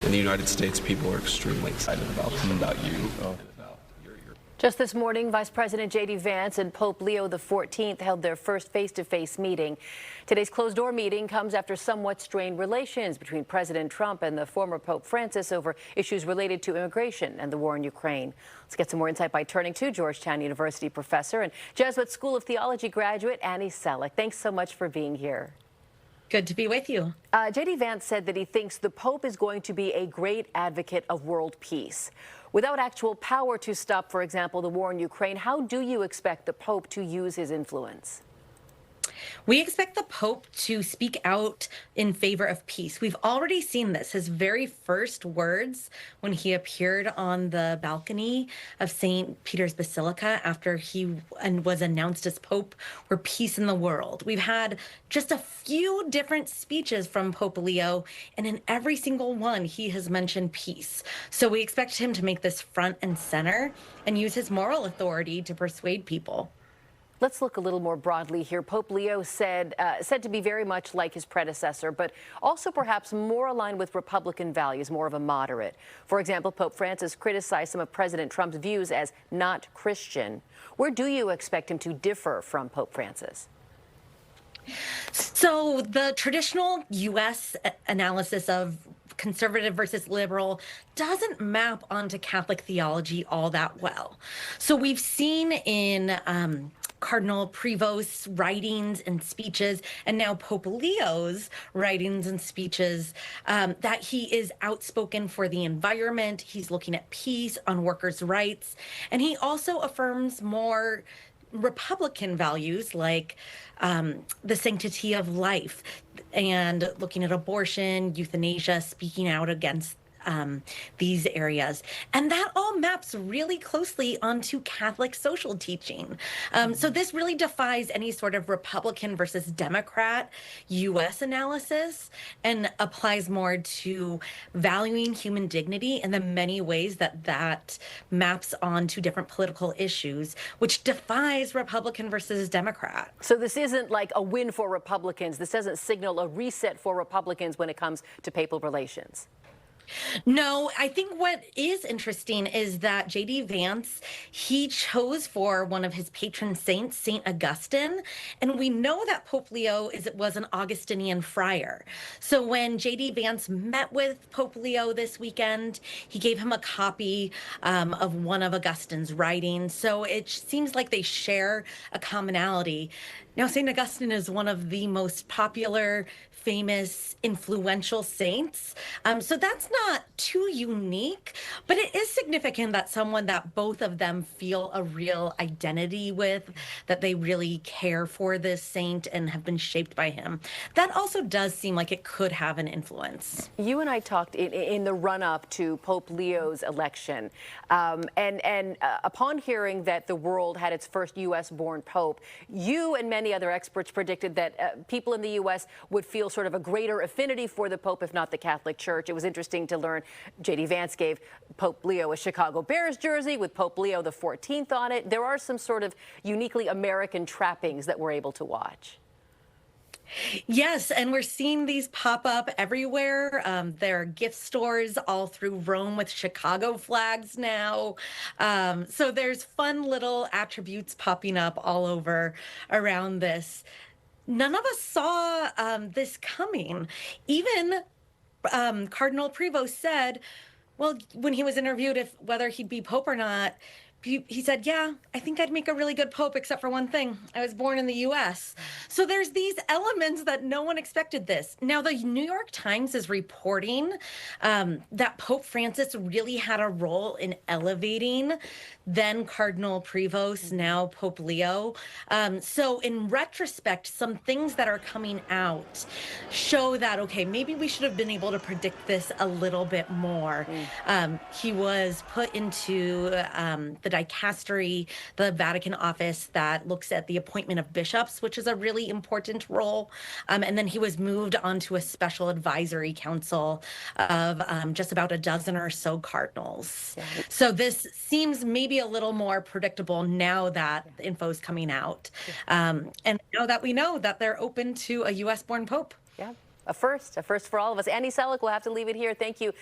In the United States, people are extremely excited about you. Just this morning, Vice President JD Vance and Pope Leo XIV held their first face-to-face meeting. Today's closed-door meeting comes after somewhat strained relations between President Trump and the former Pope Francis over issues related to immigration and the war in Ukraine. Let's get some more insight by turning to Georgetown University professor and Jesuit School of Theology graduate Annie Selak. Thanks so much for being here. Good to be with you. JD Vance said that he thinks the Pope is going to be a great advocate of world peace. Without actual power to stop, for example, the war in Ukraine, how do you expect the Pope to use his influence? We expect the Pope to speak out in favor of peace. We've already seen this. His very first words when he appeared on the balcony of St. Peter's Basilica after he was announced as Pope were peace in the world. We've had just a few different speeches from Pope Leo, and in every single one, he has mentioned peace. So we expect him to make this front and center and use his moral authority to persuade people. Let's look a little more broadly here. Pope Leo said to be very much like his predecessor, but also perhaps more aligned with Republican values, more of a moderate. For example, Pope Francis criticized some of President Trump's views as not Christian. Where do you expect him to differ from Pope Francis? So the traditional U.S. analysis of conservative versus liberal doesn't map onto Catholic theology all that well. So we've seen in Cardinal Prevost's writings and speeches, and now Pope Leo's writings and speeches, that he is outspoken for the environment. He's looking at peace, on workers' rights, and he also affirms more Republican values like the sanctity of life and looking at abortion, euthanasia, speaking out against these areas. And that all maps really closely onto Catholic social teaching. So this really defies any sort of Republican versus Democrat U.S. analysis and applies more to valuing human dignity in the many ways that that maps onto different political issues, which defies Republican versus Democrat. So this isn't like a win for Republicans. This doesn't signal a reset for Republicans when it comes to papal relations. No, I think what is interesting is that JD Vance, he chose for one of his patron saints, St. Augustine, and we know that Pope Leo was an Augustinian friar. So when JD Vance met with Pope Leo this weekend, he gave him a copy of one of Augustine's writings. So it seems like they share a commonality. Now, St. Augustine is one of the most popular, famous, influential saints. So that's not too unique, but it is significant that someone that both of them feel a real identity with, that they really care for this saint and have been shaped by him. That also does seem like it could have an influence. You and I talked in the run-up to Pope Leo's election, and upon hearing that the world had its first U.S.-born pope, you and many other experts predicted that people in the U.S. would feel sort of a greater affinity for the Pope, if not the Catholic Church. It was interesting to learn JD Vance gave Pope Leo a Chicago Bears jersey with Pope Leo XIV on it. There are some sort of uniquely American trappings that we're able to watch. Yes, and we're seeing these pop up everywhere. There are gift stores all through Rome with Chicago flags now. So there's fun little attributes popping up all over around this. None of us saw this coming. Even Cardinal Prevost said, well, when he was interviewed whether he'd be Pope or not, he said, yeah, I think I'd make a really good Pope, except for one thing. I was born in the U.S. So there's these elements that no one expected this. Now, the New York Times is reporting that Pope Francis really had a role in elevating then Cardinal Prevost, now Pope Leo. So in retrospect, some things that are coming out show that, okay, maybe we should have been able to predict this a little bit more. He was put into the dicastery, the Vatican office that looks at the appointment of bishops, which is a really important role. And then he was moved onto a special advisory council of just about a dozen or so cardinals. Yeah. So this seems maybe a little more predictable now that the info is coming out. And now that we know that they're open to a U.S.-born pope. Yeah, a first for all of us. Annie Selak, we'll have to leave it here. Thank you.